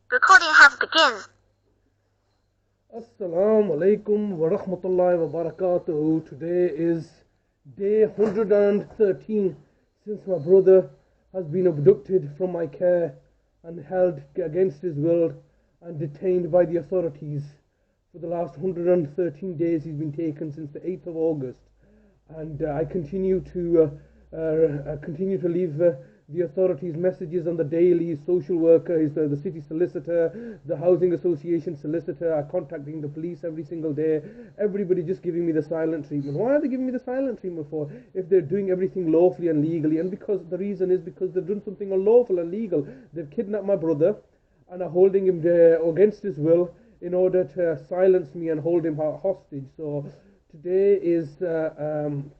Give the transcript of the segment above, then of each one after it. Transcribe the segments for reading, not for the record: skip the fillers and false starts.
Recording has begun. Assalamu alaikum wa rahmatullahi wa barakatuhu. Today is day 113 since my brother has been abducted from my care and held against his will and detained by the authorities. For the last 113 days he's been taken since the 8th of August, and I continue to leave the authorities messages on the daily. Social worker is the city solicitor, the housing association solicitor are contacting the police every single day. Everybody just giving me the silent treatment. Why are they giving me the silent treatment for, if they're doing everything lawfully and legally? And because the reason is because they've done something unlawful and legal. They've kidnapped my brother and are holding him there against his will in order to silence me and hold him hostage. So today is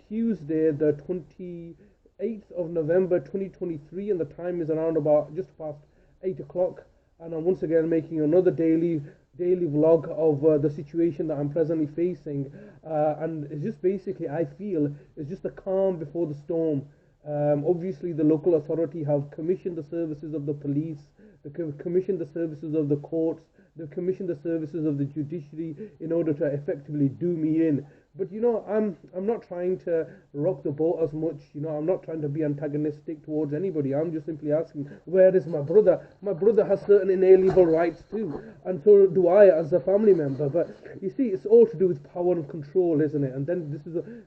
Tuesday, the 28th of November 2023, and the time is around about just past 8 o'clock. And I'm once again making another daily vlog of the situation that I'm presently facing. And it's just basically, I feel, it's just a calm before the storm. Obviously, the local authority have commissioned the services of the police, they commissioned the services of the courts, they've commissioned the services of the judiciary in order to effectively do me in. But I'm not trying to rock the boat as much. I'm not trying to be antagonistic towards anybody. I'm just simply asking, where is my brother? My brother has certain inalienable rights too, and so do I as a family member. But you see, it's all to do with power and control, isn't it? And then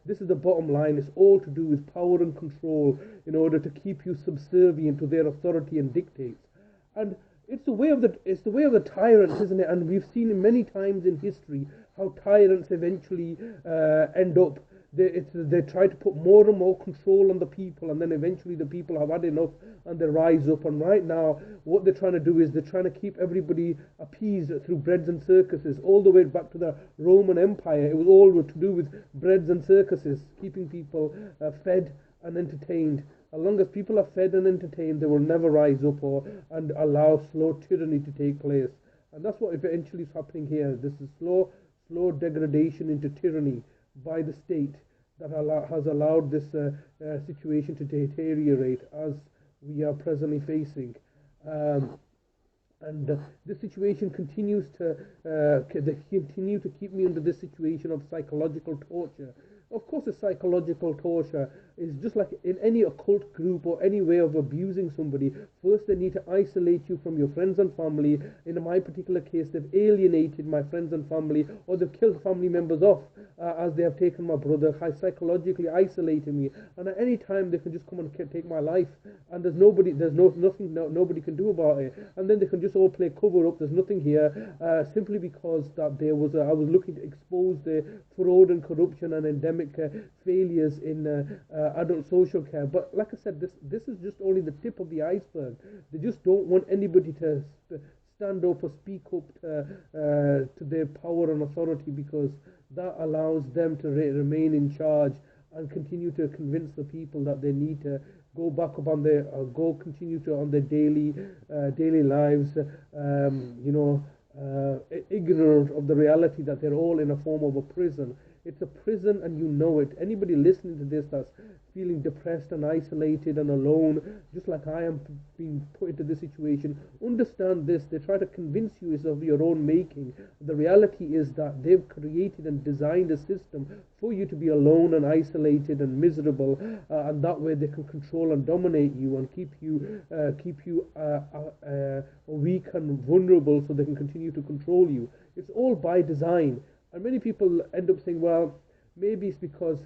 this is the bottom line. It's all to do with power and control in order to keep you subservient to their authority and dictates. And it's the way of the tyrants, isn't it? And we've seen it many times in history how tyrants eventually end up. They try to put more and more control on the people, and then eventually the people have had enough and they rise up. And right now, what they're trying to do is they're trying to keep everybody appeased through breads and circuses, all the way back to the Roman Empire. It was all to do with breads and circuses, keeping people fed and entertained. As long as people are fed and entertained, they will never rise up and allow slow tyranny to take place. And that's what eventually is happening here. This is slow degradation into tyranny by the state that has allowed this situation to deteriorate as we are presently facing. And this situation continues they continue to keep me under this situation of psychological torture. Of course, a psychological torture is just like in any occult group or any way of abusing somebody. First, they need to isolate you from your friends and family. In my particular case, they've alienated my friends and family, or they've killed family members off as they have taken my brother, psychologically isolating me. And at any time, they can just come and take my life, and nobody can do about it. And then they can just all play cover up. There's nothing here, simply because that I was looking to expose the fraud and corruption and endemic failures in adult social care. But like I said, this is just only the tip of the iceberg. They just don't want anybody to stand up or speak up to their power and authority, because that allows them to remain in charge and continue to convince the people that they need to go back up on continue to on their daily lives, ignorant of the reality that they're all in a form of a prison. It's a prison, and you know it. Anybody listening to this that's feeling depressed and isolated and alone, just like I am being put into this situation, understand this. They try to convince you it's of your own making. The reality is that they've created and designed a system for you to be alone and isolated and miserable, and that way they can control and dominate you and keep you weak and vulnerable, so they can continue to control you. It's all by design. And many people end up saying, well, maybe it's because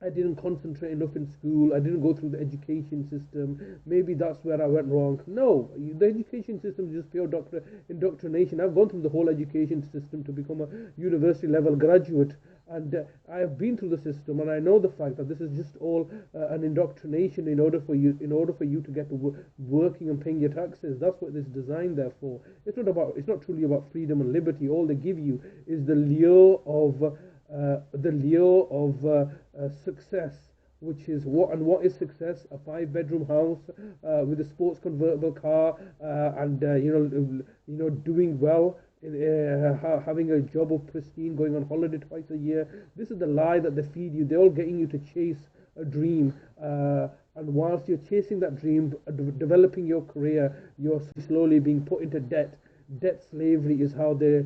I didn't concentrate enough in school, I didn't go through the education system, maybe that's where I went wrong. No, the education system is just pure indoctrination. I've gone through the whole education system to become a university level graduate, and I have been through the system, and I know the fact that this is just all an indoctrination in order for you to get to working and paying your taxes. That's what it's designed there for. It's not truly about freedom and liberty. All they give you is the lure of success, which is what is success? A 5-bedroom house with a sports convertible car, and doing well, having a job of pristine, going on holiday twice a year. This is the lie that they feed you. They're all getting you to chase a dream, and whilst you're chasing that dream, developing your career, you're slowly being put into debt. Debt slavery is how they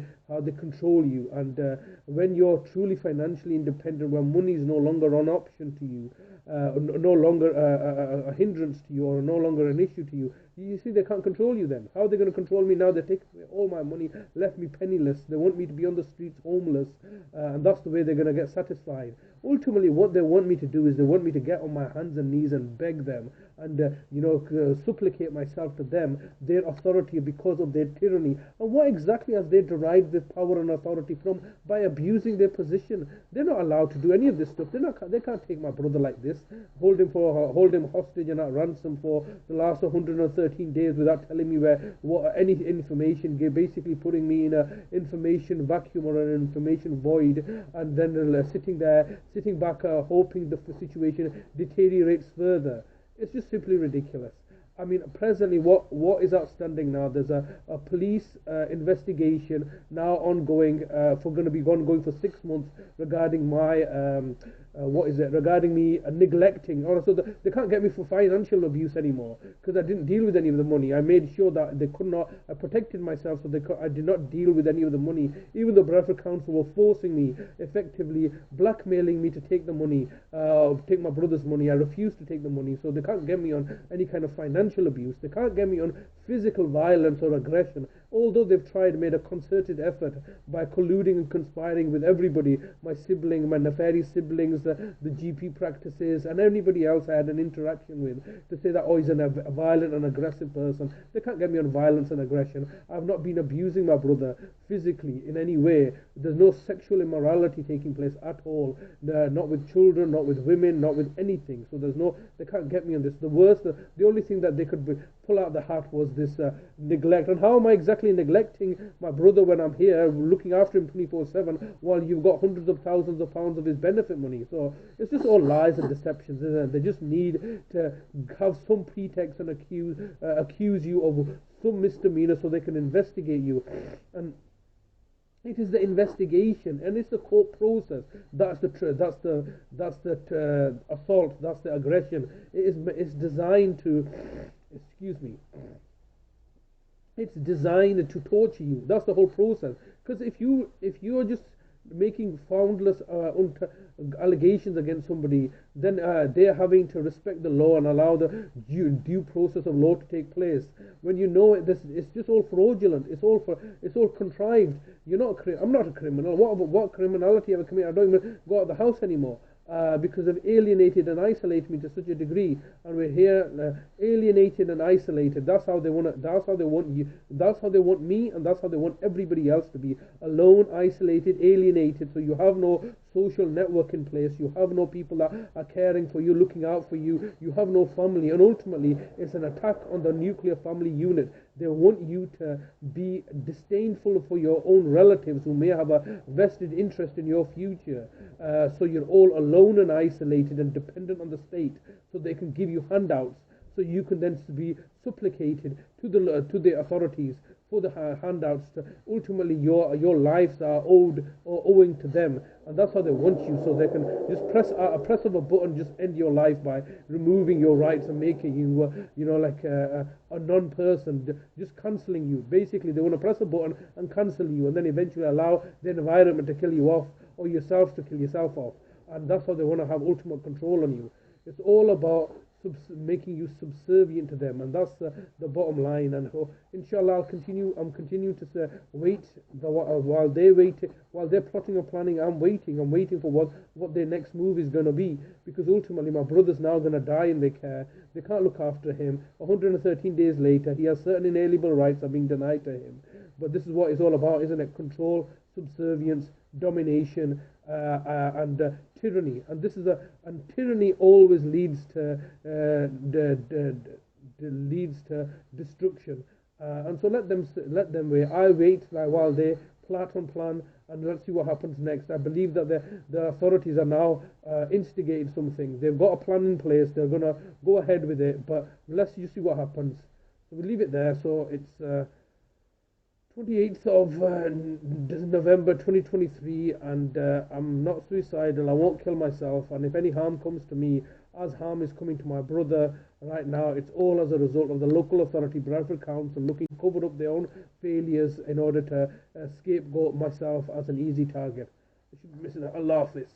control you. And when you're truly financially independent, when money is no longer an option to you, no longer a hindrance to you, or no longer an issue to you, you see they can't control you. Then how are they going to control me now? They take away all my money, left me penniless. They want me to be on the streets homeless, and that's the way they're going to get satisfied. Ultimately, what they want me to do is they want me to get on my hands and knees and beg them, and supplicate myself to them, their authority, because of their tyranny. And what exactly has they derived this power and authority from? By abusing their position. They're not allowed to do any of this stuff. They can't take my brother like this, hold him hostage and at ransom for the last 113 days without telling me any information, basically putting me in a information vacuum or an information void, and then sitting back, hoping the situation deteriorates further. It's just simply ridiculous. I mean, presently, what is outstanding now? There's a police investigation now ongoing, ongoing for 6 months, regarding my regarding me neglecting. Also, they can't get me for financial abuse anymore because I didn't deal with any of the money. I made sure that they could not. I protected myself, so I did not deal with any of the money. Even the Bradford Council were forcing me, effectively blackmailing me to take the money, take my brother's money. I refused to take the money, so they can't get me on any kind of financial abuse. They can't get me on physical violence or aggression, although they've made a concerted effort by colluding and conspiring with everybody, my sibling, my nefarious siblings, the GP practices, and anybody else I had an interaction with, to say that, oh, he's a violent and aggressive person. They can't get me on violence and aggression. I've not been abusing my brother physically in any way. There's no sexual immorality taking place at all, not with children, not with women, not with anything. So they can't get me on this. The only thing that they could pull out the hat was this neglect. And how am I exactly neglecting my brother when I'm here looking after him 24/7 while you've got hundreds of thousands of pounds of his benefit money? So it's just all lies and deceptions, isn't it? They just need to have some pretext and accuse you of some misdemeanor so they can investigate you. And it is the investigation and it's the court process that's the assault, that's the aggression. It's designed to, excuse me, it's designed to torture you. That's the whole process. Because if you're just making foundless allegations against somebody, then they're having to respect the law and allow the due process of law to take place. When you know it's just all fraudulent. It's all contrived. I'm not a criminal. What criminality have I committed? I don't even go out of the house anymore. Because they've alienated and isolated me to such a degree, and we're here alienated and isolated. That's how they want it. That's how they want you. That's how they want me, and that's how they want everybody else to be: alone, isolated, alienated. So you have no social network in place. You have no people that are caring for you, looking out for you. You have no family, and ultimately, it's an attack on the nuclear family unit. They want you to be disdainful for your own relatives who may have a vested interest in your future. So you're all alone and isolated and dependent on the state, so they can give you handouts. So you can then be supplicated to the authorities for the handouts. Ultimately, your lives are owing to them, and that's how they want you. So they can just press of a button, just end your life by removing your rights and making you, like a non-person, just cancelling you. Basically, they want to press a button and cancel you, and then eventually allow the environment to kill you off, or yourself to kill yourself off. And that's how they want to have ultimate control on you. It's all about making you subservient to them, and that's the bottom line. And inshallah, I'm continuing to wait while they're plotting and planning. I'm waiting for what their next move is going to be, because ultimately my brother's now going to die in their care. They can't look after him. 113 days later, he has certain inalienable rights are being denied to him. But this is what it's all about, isn't it? Control, subservience, domination, and tyranny. And tyranny always leads to destruction. And so let them wait. I wait while they plot and plan, and let's see what happens next. I believe that the authorities are now instigating something. They've got a plan in place. They're gonna go ahead with it, but let's just see what happens. So we'll leave it there. So it's 28th of November 2023, and I'm not suicidal. I won't kill myself, and if any harm comes to me, as harm is coming to my brother right now, it's all as a result of the local authority, Bradford Council, looking to cover up their own failures in order to scapegoat myself as an easy target. I should be missing that. Allah Hafiz.